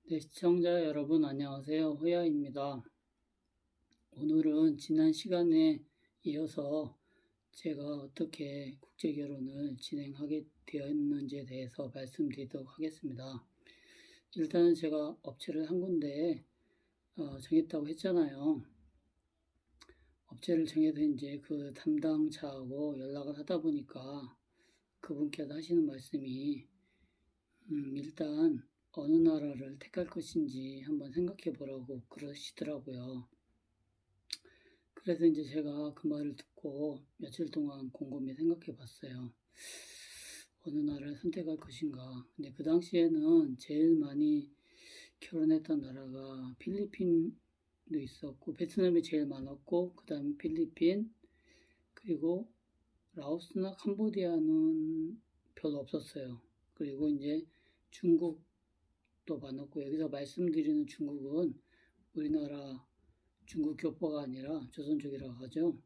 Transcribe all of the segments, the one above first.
네, 시청자 여러분 안녕하세요. 호야입니다. 오늘은 지난 시간에 이어서 제가 어떻게 국제결혼을 진행하게 되었는지에 대해서 말씀드리도록 하겠습니다. 일단은 제가 업체를 한 군데 정했다고 했잖아요. 업체를 정해서 이제 그 담당자하고 연락을 하다 보니까 그분께서 하시는 말씀이 일단 어느 나라를 택할 것인지 한번 생각해 보라고 그러시더라고요. 그래서 이제 제가 그 말을 듣고 며칠 동안 곰곰이 생각해 봤어요. 어느 나라를 선택할 것인가. 근데 그 당시에는 제일 많이 결혼했던 나라가 필리핀도 있었고, 베트남이 제일 많았고, 그 다음에 필리핀, 그리고 라오스나 캄보디아는 별로 없었어요. 그리고 이제 중국도 많았고, 여기서 말씀드리는 중국은 우리나라 중국 교포가 아니라 조선족이라고 하죠.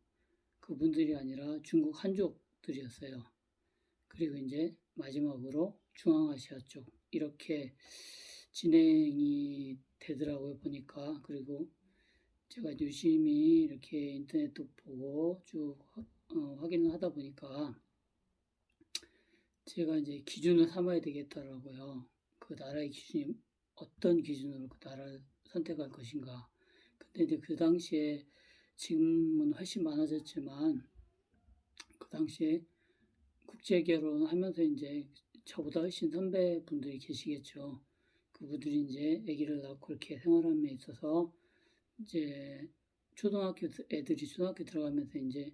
그분들이 아니라 중국 한족들이었어요. 그리고 이제 마지막으로 중앙아시아 쪽 이렇게 진행이 되더라고요 보니까. 그리고 제가 유심히 이렇게 인터넷도 보고 쭉 확인을 하다 보니까 제가 이제 기준을 삼아야 되겠더라고요. 그 나라의 기준이 어떤 기준으로 그 나라를 선택할 것인가. 근데 이제 그 당시에 지금은 훨씬 많아졌지만 그 당시에 국제 결혼하면서 이제 저보다 훨씬 선배분들이 계시겠죠. 그분들이 이제 아기를 낳고 이렇게 생활함에 있어서 이제 초등학교 애들이 초등학교 들어가면서 이제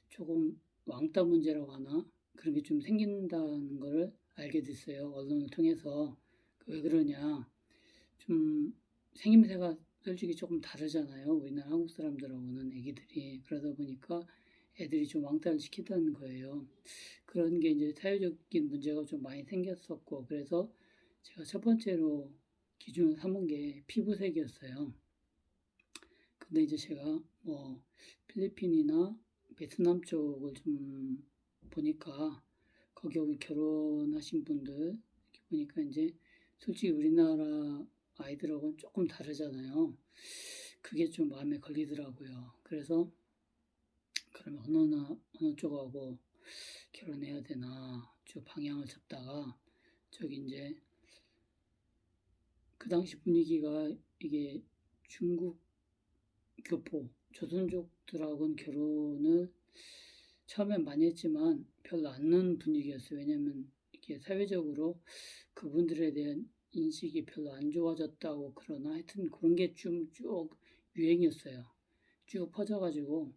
조금 왕따 문제라고 하나 그런 게 좀 생긴다는 걸 알게 됐어요. 언론을 통해서. 왜 그러냐. 좀 생김새가 솔직히 조금 다르잖아요. 우리나라 한국 사람들하고는 애기들이. 그러다 보니까 애들이 좀 왕따를 시키다는 거예요. 그런 게 이제 사회적인 문제가 좀 많이 생겼었고, 그래서 제가 첫 번째로 기준을 삼은 게 피부색이었어요. 근데 이제 제가 뭐 필리핀이나 베트남 쪽을 좀 보니까 거기 결혼하신 분들 이렇게 보니까 이제 솔직히 우리나라 아이들하고는 조금 다르잖아요. 그게 좀 마음에 걸리더라고요. 그래서 그러면 어느 쪽하고 결혼해야 되나 쭉 방향을 잡다가 저기 이제 그 당시 분위기가 이게 중국 교포 조선족들하고는 결혼을 처음엔 많이 했지만 별로 않는 분위기였어요. 왜냐면 이게 사회적으로 그분들에 대한 인식이 별로 안 좋아졌다고 그러나 하여튼 그런 게 좀 쭉 유행이었어요. 쭉 퍼져가지고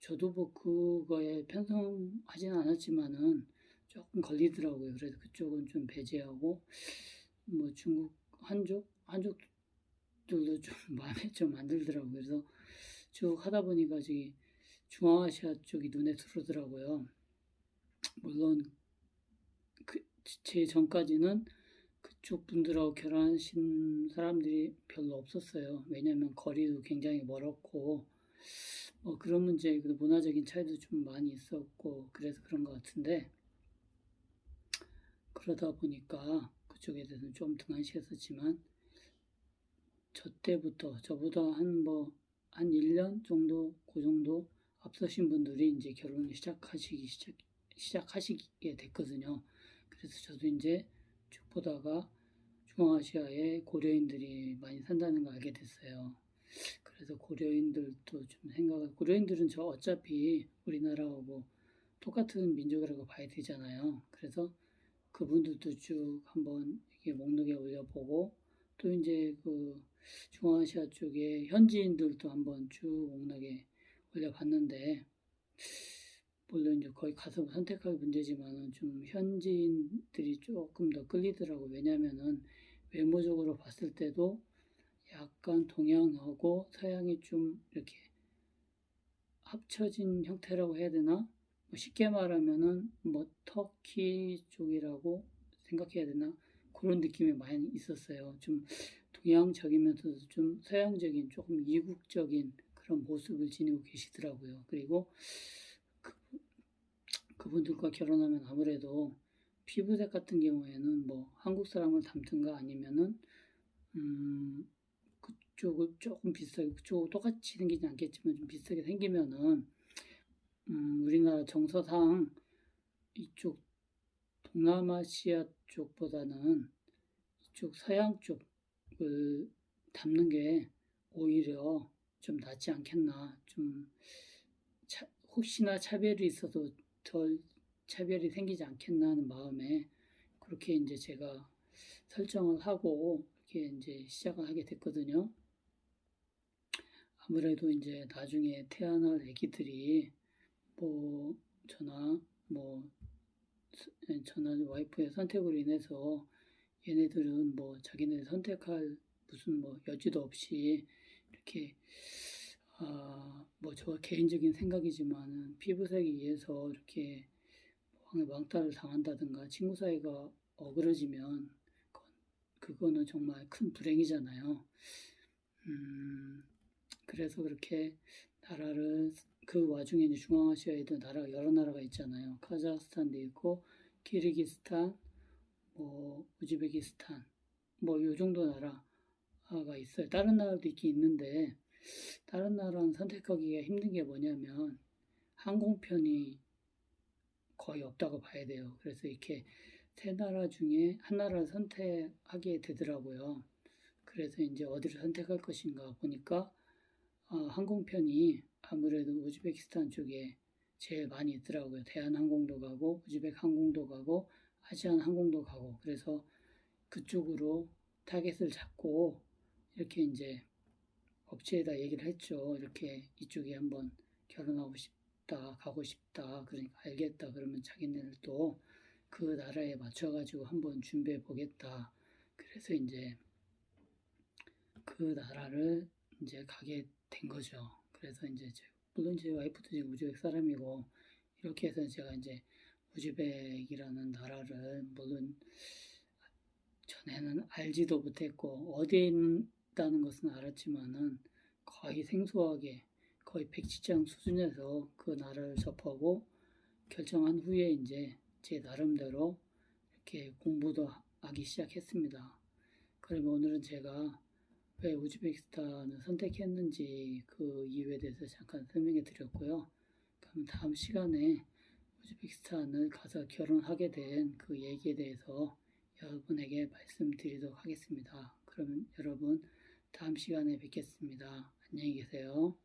저도 뭐 그거에 편성하지는 않았지만은 조금 걸리더라고요. 그래서 그쪽은 좀 배제하고 뭐 중국 한족들도 좀 마음에 좀 안 들더라고요. 그래서 쭉 하다 보니까 저기 중앙아시아 쪽이 눈에 들어오더라고요. 물론 제 전까지는 그쪽 분들하고 결혼하신 사람들이 별로 없었어요. 왜냐하면 거리도 굉장히 멀었고 그런 문제, 문화적인 차이도 좀 많이 있었고 그래서 그런 것 같은데 그러다 보니까 그쪽에 대해서는 좀 등한시했었지만 저 때부터 저보다 한 1년 정도 그 정도 앞서신 분들이 이제 결혼을 시작하시게 됐거든요. 그래서 저도 이제 쭉 보다가 중앙아시아에 고려인들이 많이 산다는 걸 알게 됐어요. 그래서 고려인들도 좀 고려인들은 저 어차피 우리나라하고 똑같은 민족이라고 봐야 되잖아요. 그래서 그분들도 쭉 한번 이게 목록에 올려보고 또 이제 그 중앙아시아 쪽에 현지인들도 한번 쭉 목록에 올려봤는데 물론 이제 거기 가서 선택할 문제지만은 좀 현지인들이 조금 더 끌리더라고. 왜냐면은 외모적으로 봤을 때도 약간 동양하고 서양이 좀 이렇게 합쳐진 형태라고 해야 되나? 뭐 쉽게 말하면은 뭐 터키 쪽이라고 생각해야 되나? 그런 느낌이 많이 있었어요. 좀 동양적이면서도 좀 서양적인 조금 이국적인 그런 모습을 지니고 계시더라고요. 그리고 그, 그분들과 결혼하면 아무래도 피부색 같은 경우에는 뭐 한국 사람을 닮든가 아니면은 그쪽을 조금 비슷하게, 그쪽 똑같이 생기지 않겠지만 좀 비슷하게 생기면은, 우리나라 정서상 이쪽 동남아시아 쪽보다는 이쪽 서양 쪽을 담는 게 오히려 좀 낫지 않겠나. 좀 혹시나 차별이 있어도 덜 차별이 생기지 않겠나 하는 마음에 그렇게 이제 제가 설정을 하고 이렇게 이제 시작을 하게 됐거든요. 아무래도 이제 나중에 태어날 아기들이 뭐 뭐 저나 와이프의 선택으로 인해서 얘네들은 뭐 자기네 선택할 무슨 뭐 여지도 없이 이렇게 뭐 저 개인적인 생각이지만은 피부색에 의해서 이렇게 왕따를 당한다든가 친구 사이가 어그러지면 그거는 정말 큰 불행이잖아요. 그래서 그렇게 나라를 그 와중에 이제 중앙아시아에도 여러 나라가 있잖아요. 카자흐스탄도 있고 키르기스탄, 뭐 우즈베키스탄, 뭐 요 정도 나라가 있어요. 다른 나라도 있긴 있는데 다른 나라는 선택하기가 힘든 게 뭐냐면 항공편이 거의 없다고 봐야 돼요. 그래서 이렇게 세 나라 중에 한 나라를 선택하게 되더라고요. 그래서 이제 어디를 선택할 것인가 보니까 항공편이 아무래도 우즈베키스탄 쪽에 제일 많이 있더라고요. 대한항공도 가고 우즈벡 항공도 가고 아시안 항공도 가고 그래서 그쪽으로 타겟을 잡고 이렇게 이제 업체에다 얘기를 했죠. 이렇게 이쪽에 한번 결혼하고 싶다, 가고 싶다. 그러니까 알겠다. 그러면 자기네들도 그 나라에 맞춰가지고 한번 준비해 보겠다. 그래서 이제 그 나라를 이제 가게 된 거죠. 그래서 이제 물론 제 와이프도 지금 우즈벡 사람이고 이렇게 해서 제가 이제 우즈벡이라는 나라를 물론 전에는 알지도 못했고 어디에 있다는 것은 알았지만은 거의 생소하게 거의 백지장 수준에서 그 나라를 접하고 결정한 후에 이제 제 나름대로 이렇게 공부도 하기 시작했습니다. 그러면 오늘은 제가 왜 우즈베키스탄을 선택했는지 그 이유에 대해서 잠깐 설명해 드렸고요. 그럼 다음 시간에 우즈베키스탄을 가서 결혼하게 된 그 얘기에 대해서 여러분에게 말씀드리도록 하겠습니다. 그러면 여러분 다음 시간에 뵙겠습니다. 안녕히 계세요.